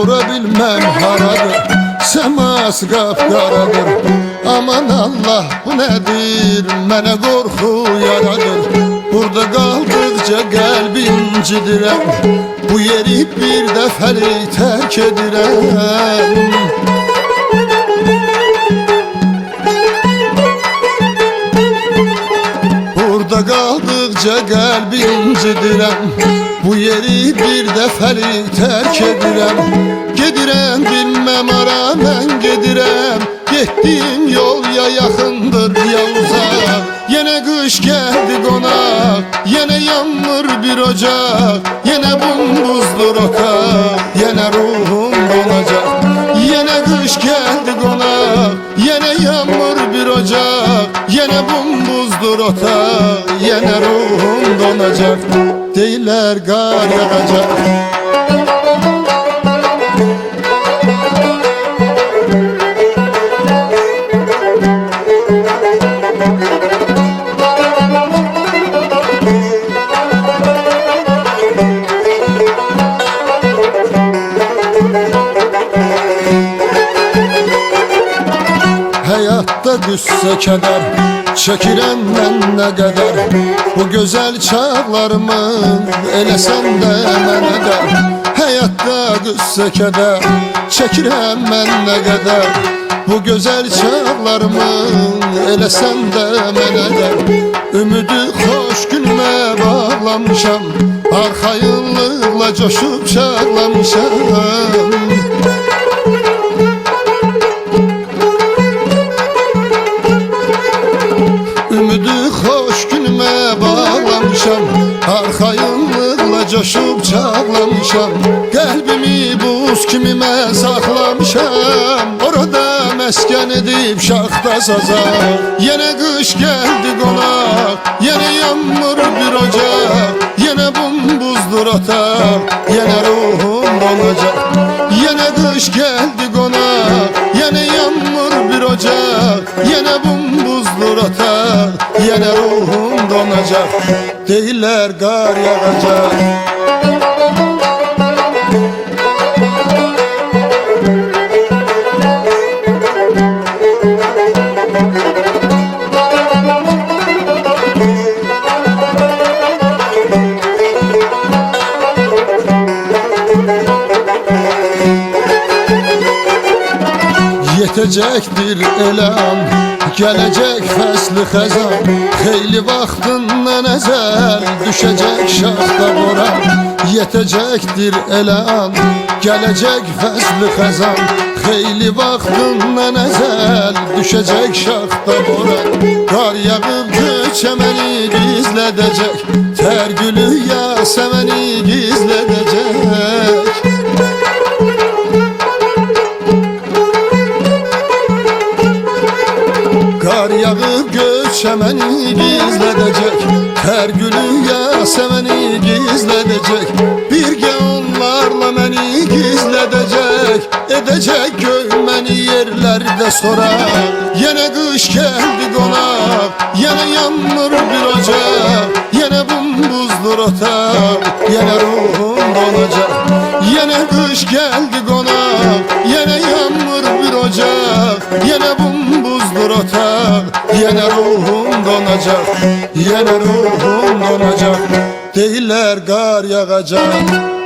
Sora bilmem haradır, seması kapkaradır. Aman Allah, bu nedir, mənə qorxu yaradır. Burada qaldıqca qəlbim incidirəm, bu yeri bir dəfəli tərk edirəm. Burada qaldıqca qəlbim incidirəm, bu yeri bir dəfəli tərk edirəm. Gedirəm bilməm ara mən gedirəm, getdiyim yol ya yaxındır ya uzaq. Yenə qış gəldi qonaq, yenə yanmır bir ocaq, yenə bumbuzdur otaq, yenə ruhum donacaq. Yenə qış gəldi qonaq, yenə yanmır bir ocaq, yenə bumbuzdur otaq, yenə ruhum donacaq. Deyirlər qar yağacaq. Həyatda qüssə kədər çəkirəm mən nə qədər. Bu gözəl çağlarımı eləsən də mənə də. Həyatda qüssə kədər çəkirəm mən nə qədər. Bu gözəl çağlarımı eləsən də mənə də. Ümidi xoş günümə bağlamışam, arxayınlıqla coşub çağlamışam. Ümidi xoş günümə bağlamışam, arxayınlıqla coşub çağlamışam. Qəlbimi buz kimi mən saxlamışam, orada məskən edib şaxta sazaq. Yenə qış gəldi qonaq, yenə yanmır bir ocaq, yenə bumbuzdur otaq, yenə ruhum donacaq. Yenə qış gəldi qonaq, yenə yanmır bir ocaq, yenə bumbuzdur otaq, yenə ruhum donacaq. Deyirlər qar yağacaq. Yetəcəkdir elə an, gələcək fəsli xəzan. Xeyli vaxtından əzəl düşəcək şaxta boran. Yetəcəkdir elə an, gələcək fəsli xəzan. Xeyli vaxtından əzəl düşəcək şaxta boran. Qar yağıb göçəməni gizlədəcək, tər gülü yasəməni gizlədəcək. Qar yağıb göçəməni gizlədəcək, tər gülü yasəməni gizlədəcək. Birgə onlarla məni gizlədəcək, edəcək göyməni yerlərdə sorar. Yenə qış gəldi qonaq, yenə yanmır bir ocaq, yenə bumbuzdur otaq, yenə ruhum donacaq. Yenə qış gəldi qonaq, yenə yanmır bir ocaq, yenə bumbuzdur otaq, yenə ruhum donacaq, yenə ruhum donacaq. Deyirlər qar yağacaq.